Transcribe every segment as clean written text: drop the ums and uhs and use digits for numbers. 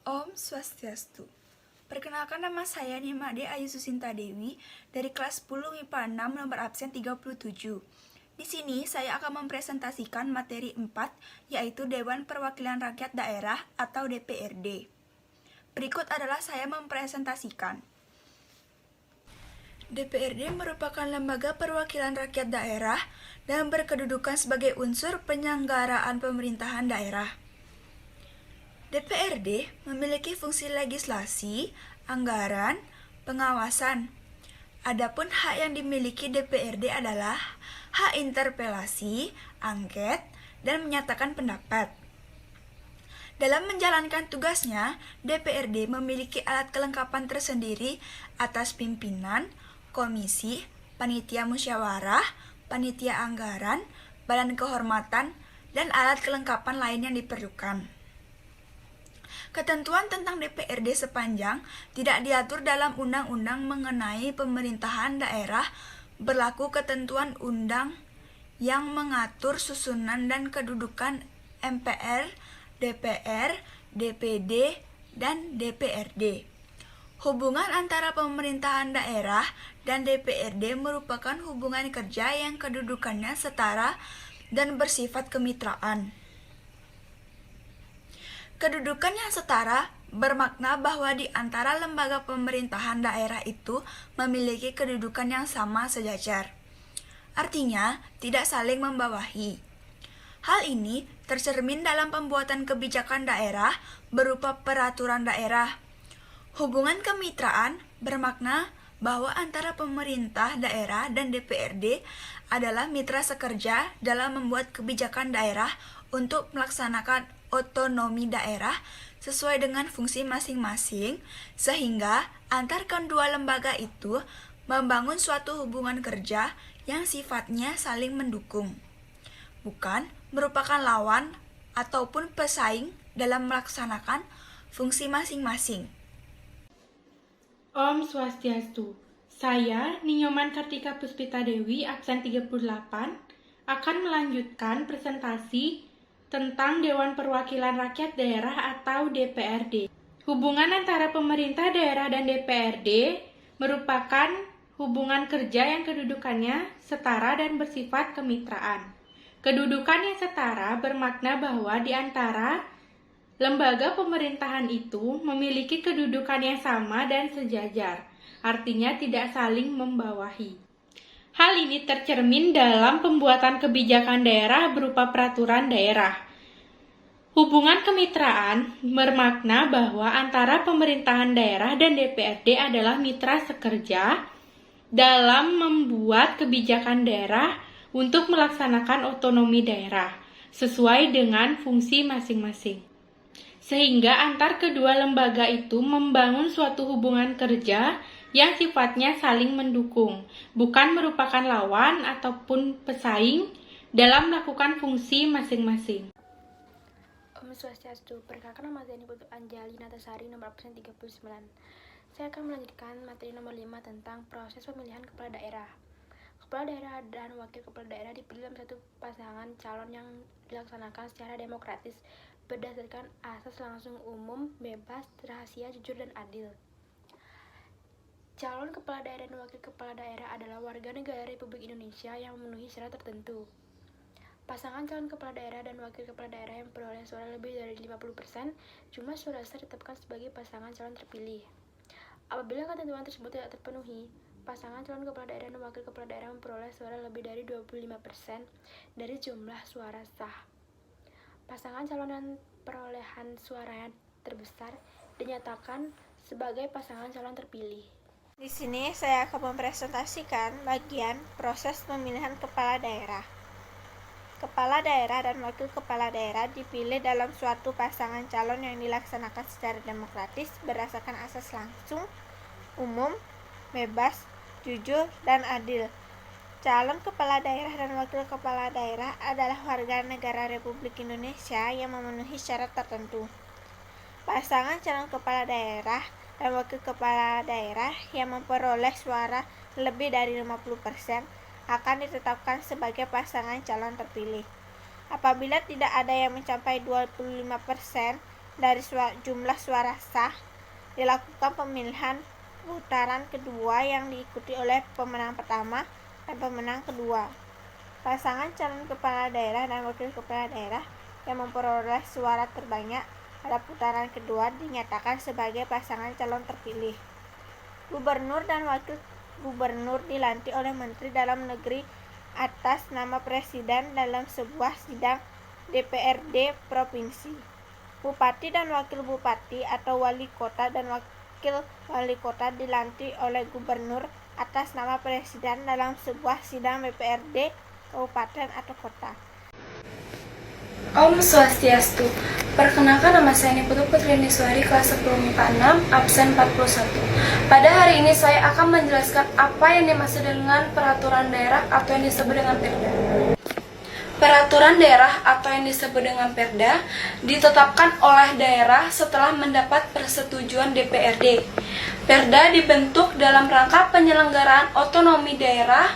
Om Swastiastu. Perkenalkan, nama saya Nimade Ayu Susinta Dewi dari kelas 10 MIPA 6 nomor absen 37. Di sini saya akan mempresentasikan materi 4, yaitu Dewan Perwakilan Rakyat Daerah atau DPRD. Berikut adalah saya mempresentasikan. DPRD merupakan lembaga perwakilan rakyat daerah dan berkedudukan sebagai unsur penyelenggaraan pemerintahan daerah. DPRD memiliki fungsi legislasi, anggaran, pengawasan. Adapun hak yang dimiliki DPRD adalah hak interpelasi, angket, dan menyatakan pendapat. Dalam menjalankan tugasnya, DPRD memiliki alat kelengkapan tersendiri atas pimpinan, komisi, panitia musyawarah, panitia anggaran, badan kehormatan, dan alat kelengkapan lain yang diperlukan. Ketentuan tentang DPRD sepanjang tidak diatur dalam undang-undang mengenai pemerintahan daerah, berlaku ketentuan undang yang mengatur susunan dan kedudukan MPR, DPR, DPD, dan DPRD. Hubungan antara pemerintahan daerah dan DPRD merupakan hubungan kerja yang kedudukannya setara dan bersifat kemitraan. Kedudukan yang setara bermakna bahwa di antara lembaga pemerintahan daerah itu memiliki kedudukan yang sama sejajar. Artinya, tidak saling membawahi. Hal ini tercermin dalam pembuatan kebijakan daerah berupa peraturan daerah. Hubungan kemitraan bermakna bahwa antara pemerintah daerah dan DPRD adalah mitra sekerja dalam membuat kebijakan daerah untuk melaksanakan otonomi daerah sesuai dengan fungsi masing-masing, sehingga antar kedua lembaga itu membangun suatu hubungan kerja yang sifatnya saling mendukung, bukan merupakan lawan ataupun pesaing dalam melaksanakan fungsi masing-masing. Om Swastiastu. Saya, Ninyoman Kartika Puspita Dewi, absen 38, akan melanjutkan presentasi tentang Dewan Perwakilan Rakyat Daerah atau DPRD. Hubungan antara pemerintah daerah dan DPRD merupakan hubungan kerja yang kedudukannya setara dan bersifat kemitraan. Kedudukan yang setara bermakna bahwa di antara lembaga pemerintahan itu memiliki kedudukan yang sama dan sejajar, artinya tidak saling membawahi. Hal ini tercermin dalam pembuatan kebijakan daerah berupa peraturan daerah. Hubungan kemitraan bermakna bahwa antara pemerintahan daerah dan DPRD adalah mitra sekerja dalam membuat kebijakan daerah untuk melaksanakan otonomi daerah sesuai dengan fungsi masing-masing. Sehingga antar kedua lembaga itu membangun suatu hubungan kerja yang sifatnya saling mendukung, bukan merupakan lawan ataupun pesaing dalam melakukan fungsi masing-masing. Om Swastiastu. Perkenalkan, nama saya Putu Anjali Natasari, nomor absen 39. Saya akan melanjutkan materi nomor 5 tentang proses pemilihan kepala daerah. Kepala daerah dan wakil kepala daerah dipilih dalam satu pasangan calon yang dilaksanakan secara demokratis berdasarkan asas langsung, umum, bebas, rahasia, jujur, dan adil. Calon kepala daerah dan wakil kepala daerah adalah warga negara Republik Indonesia yang memenuhi syarat tertentu. Pasangan calon kepala daerah dan wakil kepala daerah yang peroleh suara lebih dari 50%, jumlah suara sah ditetapkan sebagai pasangan calon terpilih. Apabila ketentuan tersebut tidak terpenuhi, pasangan calon kepala daerah dan wakil kepala daerah memperoleh suara lebih dari 25% dari jumlah suara sah. Pasangan calon yang perolehan suaranya terbesar dinyatakan sebagai pasangan calon terpilih. Di sini saya akan mempresentasikan bagian proses pemilihan kepala daerah. Kepala daerah dan wakil kepala daerah dipilih dalam suatu pasangan calon yang dilaksanakan secara demokratis berdasarkan asas langsung, umum, bebas, jujur, dan adil. Calon kepala daerah dan wakil kepala daerah adalah warga negara Republik Indonesia yang memenuhi syarat tertentu. Pasangan calon kepala daerah dan wakil kepala daerah yang memperoleh suara lebih dari 50% akan ditetapkan sebagai pasangan calon terpilih. Apabila tidak ada yang mencapai 25%, dari jumlah suara sah, dilakukan pemilihan putaran kedua yang diikuti oleh pemenang pertama dan pemenang kedua. Pasangan calon kepala daerah dan wakil kepala daerah yang memperoleh suara terbanyak pada putaran kedua dinyatakan sebagai pasangan calon terpilih. Gubernur dan wakil gubernur dilantik oleh Menteri Dalam Negeri atas nama Presiden dalam sebuah sidang DPRD provinsi. Bupati dan wakil bupati atau wali kota dan wakil wali kota dilantik oleh gubernur atas nama Presiden dalam sebuah sidang DPRD kabupaten atau kota. Om Swastiastu. Perkenalkan, nama saya Niputu Putri Niswari, kelas 10 MIPA 6, absen 41. Pada hari ini saya akan menjelaskan apa yang dimaksud dengan peraturan daerah atau yang disebut dengan Perda. Peraturan daerah atau yang disebut dengan Perda ditetapkan oleh daerah setelah mendapat persetujuan DPRD. Perda dibentuk dalam rangka penyelenggaraan otonomi daerah,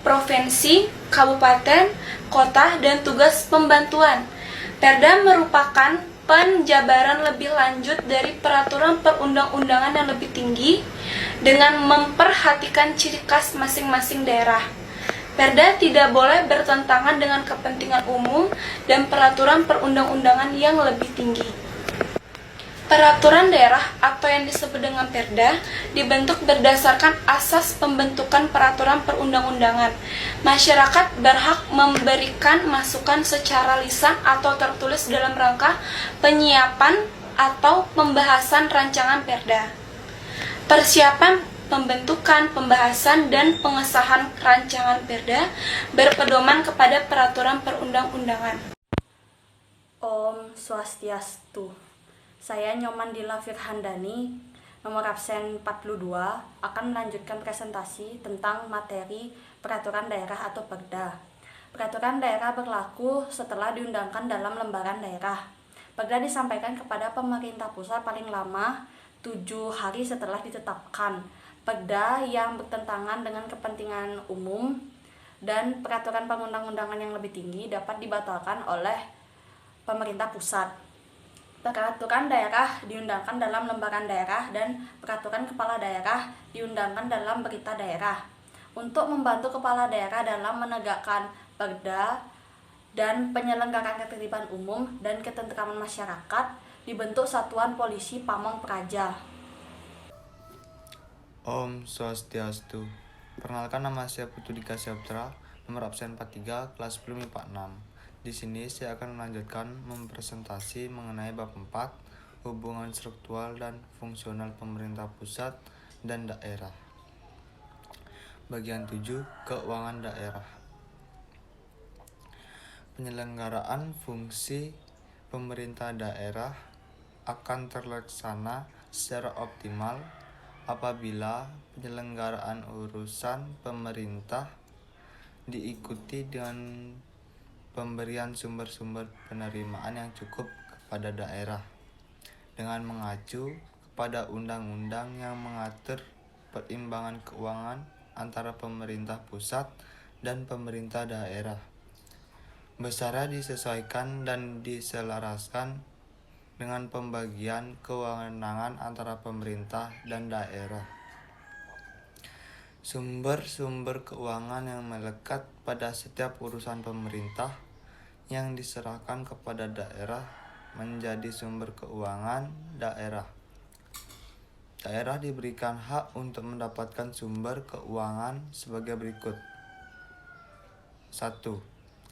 provinsi, kabupaten, kota, dan tugas pembantuan. Perda merupakan penjabaran lebih lanjut dari peraturan perundang-undangan yang lebih tinggi dengan memperhatikan ciri khas masing-masing daerah. Perda tidak boleh bertentangan dengan kepentingan umum dan peraturan perundang-undangan yang lebih tinggi. Peraturan daerah atau yang disebut dengan Perda dibentuk berdasarkan asas pembentukan peraturan perundang-undangan. Masyarakat berhak memberikan masukan secara lisan atau tertulis dalam rangka penyiapan atau pembahasan rancangan Perda. Persiapan pembentukan, pembahasan, dan pengesahan rancangan Perda berpedoman kepada peraturan perundang-undangan. Om Swastiastu. Saya Nyoman Dila Firhandani, nomor absen 42, akan melanjutkan presentasi tentang materi peraturan daerah atau Perda. Peraturan daerah berlaku setelah diundangkan dalam lembaran daerah. Perda disampaikan kepada pemerintah pusat paling lama 7 hari setelah ditetapkan. Perda yang bertentangan dengan kepentingan umum dan peraturan perundang-undangan yang lebih tinggi dapat dibatalkan oleh pemerintah pusat. Peraturan daerah diundangkan dalam lembaran daerah dan peraturan kepala daerah diundangkan dalam berita daerah. Untuk membantu kepala daerah dalam menegakkan Perda dan penyelenggaraan ketertiban umum dan ketentraman masyarakat, dibentuk Satuan Polisi Pamong Praja. Om Swastiastu. Perkenalkan, nama saya Putu Dika Syabtra, nomor absen 43, kelas 10 MIPA 6. Di sini saya akan melanjutkan mempresentasi mengenai bab 4, hubungan struktural dan fungsional pemerintah pusat dan daerah. Bagian 7, keuangan daerah. Penyelenggaraan fungsi pemerintah daerah akan terlaksana secara optimal apabila penyelenggaraan urusan pemerintah diikuti dengan pemberian sumber-sumber penerimaan yang cukup kepada daerah dengan mengacu kepada undang-undang yang mengatur perimbangan keuangan antara pemerintah pusat dan pemerintah daerah. Besarnya disesuaikan dan diselaraskan dengan pembagian kewenangan antara pemerintah dan daerah. Sumber-sumber keuangan yang melekat pada setiap urusan pemerintah yang diserahkan kepada daerah menjadi sumber keuangan daerah. Daerah diberikan hak untuk mendapatkan sumber keuangan sebagai berikut. 1.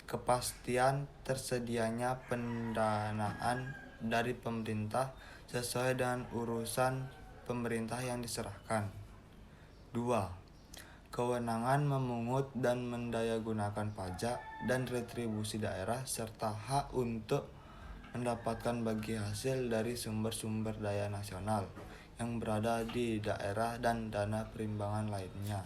Kepastian tersedianya pendanaan dari pemerintah sesuai dengan urusan pemerintah yang diserahkan. 2. Kewenangan memungut dan mendayagunakan pajak dan retribusi daerah serta hak untuk mendapatkan bagi hasil dari sumber-sumber daya nasional yang berada di daerah dan dana perimbangan lainnya.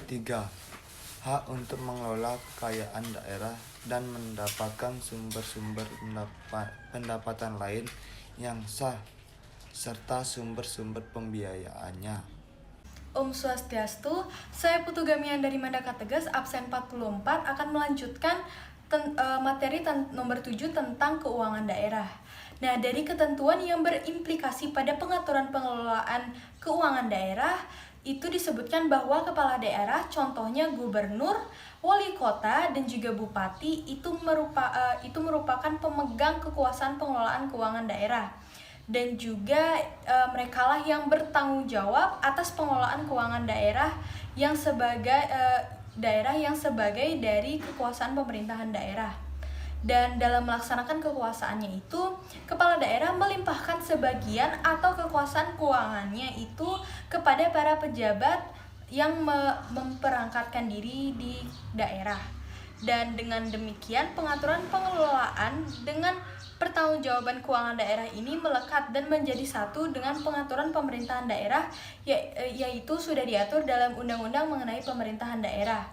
3. Hak untuk mengelola kekayaan daerah dan mendapatkan sumber-sumber pendapatan lain yang sah serta sumber-sumber pembiayaannya. Om Swastiastu, saya Putu Gamian dari Mandaka Tegas, absen 44, akan melanjutkan materi nomor 7 tentang keuangan daerah. Nah, dari ketentuan yang berimplikasi pada pengaturan pengelolaan keuangan daerah, itu disebutkan bahwa kepala daerah, contohnya gubernur, wali kota, dan juga bupati, itu merupakan pemegang kekuasaan pengelolaan keuangan daerah. Dan juga merekalah yang bertanggung jawab atas pengelolaan keuangan daerah yang sebagai dari kekuasaan pemerintahan daerah. Dan dalam melaksanakan kekuasaannya itu, kepala daerah melimpahkan sebagian atau kekuasaan keuangannya itu kepada para pejabat yang memperangkatkan diri di daerah. Dan dengan demikian, pengaturan pengelolaan dengan pertanggungjawaban keuangan daerah ini melekat dan menjadi satu dengan pengaturan pemerintahan daerah, yaitu sudah diatur dalam undang-undang mengenai pemerintahan daerah.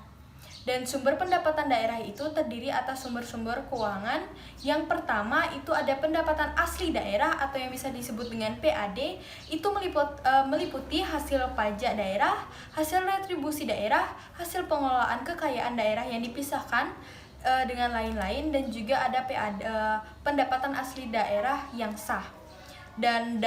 Dan sumber pendapatan daerah itu terdiri atas sumber-sumber keuangan. Yang pertama itu ada pendapatan asli daerah atau yang bisa disebut dengan PAD, itu meliputi hasil pajak daerah, hasil retribusi daerah, hasil pengelolaan kekayaan daerah yang dipisahkan dengan lain-lain, dan juga ada pendapatan asli daerah yang sah. Dan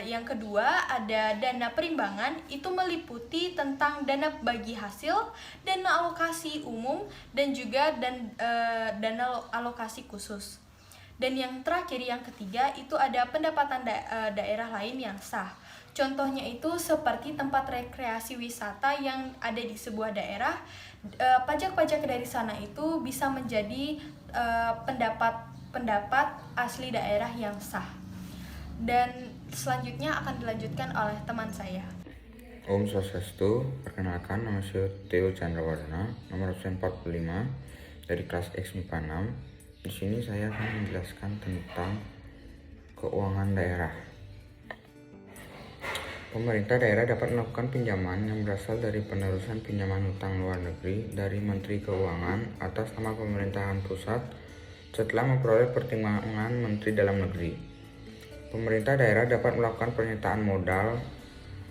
yang kedua ada dana perimbangan, itu meliputi tentang dana bagi hasil, dana alokasi umum, dan juga dana alokasi khusus. Dan yang terakhir, yang ketiga, itu ada pendapatan daerah lain yang sah. Contohnya itu seperti tempat rekreasi wisata yang ada di sebuah daerah, pajak-pajak dari sana itu bisa menjadi pendapat asli daerah yang sah. Dan selanjutnya akan dilanjutkan oleh teman saya. Om Swastiastu, perkenalkan nama saya Theo Chandrawardana, nomor absen 45 dari kelas X MIPA 6. Di sini saya akan menjelaskan tentang keuangan daerah. Pemerintah daerah dapat melakukan pinjaman yang berasal dari penerusan pinjaman hutang luar negeri dari Menteri Keuangan atas nama pemerintahan pusat setelah memperoleh pertimbangan Menteri Dalam Negeri. Pemerintah daerah dapat melakukan pernyataan modal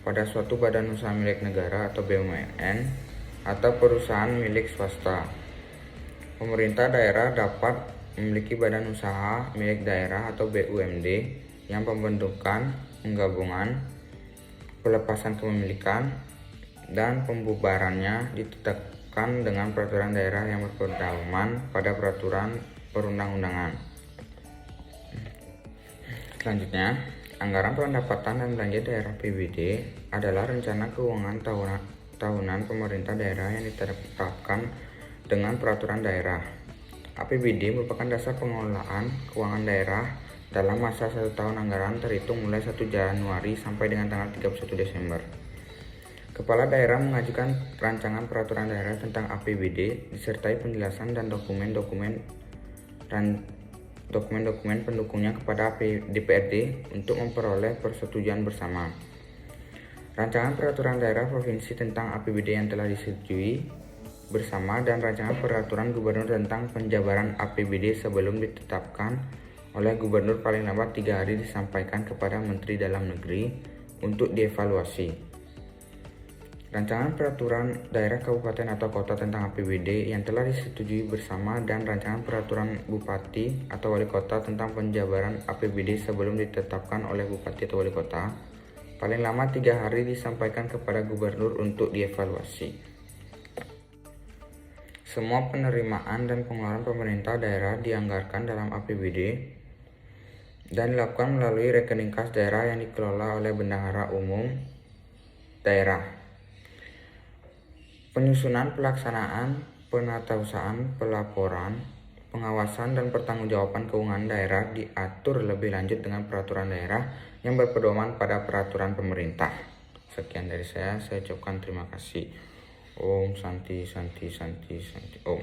pada suatu badan usaha milik negara atau BUMN atau perusahaan milik swasta. Pemerintah daerah dapat memiliki badan usaha milik daerah atau BUMD yang pembentukan, penggabungan, pelepasan kepemilikan, dan pembubarannya ditetapkan dengan peraturan daerah yang berpedoman pada peraturan perundang-undangan. Selanjutnya, anggaran pendapatan dan belanja daerah (APBD) adalah rencana keuangan tahunan pemerintah daerah yang ditetapkan dengan peraturan daerah. APBD merupakan dasar pengelolaan keuangan daerah dalam masa 1 tahun anggaran terhitung mulai 1 Januari sampai dengan tanggal 31 Desember. Kepala daerah mengajukan rancangan peraturan daerah tentang APBD disertai penjelasan dan dokumen-dokumen pendukungnya kepada DPRD untuk memperoleh persetujuan bersama. Rancangan peraturan daerah provinsi tentang APBD yang telah disetujui bersama dan rancangan peraturan gubernur tentang penjabaran APBD sebelum ditetapkan oleh gubernur paling lambat 3 hari disampaikan kepada Menteri Dalam Negeri untuk dievaluasi. Rancangan peraturan daerah kabupaten atau kota tentang APBD yang telah disetujui bersama dan rancangan peraturan bupati atau wali kota tentang penjabaran APBD sebelum ditetapkan oleh bupati atau wali kota paling lama 3 hari disampaikan kepada gubernur untuk dievaluasi. Semua penerimaan dan pengeluaran pemerintah daerah dianggarkan dalam APBD dan dilakukan melalui rekening kas daerah yang dikelola oleh Bendahara Umum Daerah. Penyusunan, pelaksanaan, penatausahaan, pelaporan, pengawasan, dan pertanggungjawaban keuangan daerah diatur lebih lanjut dengan peraturan daerah yang berpedoman pada peraturan pemerintah. Sekian dari saya ucapkan terima kasih. Om Santi Santi Santi Santi Om.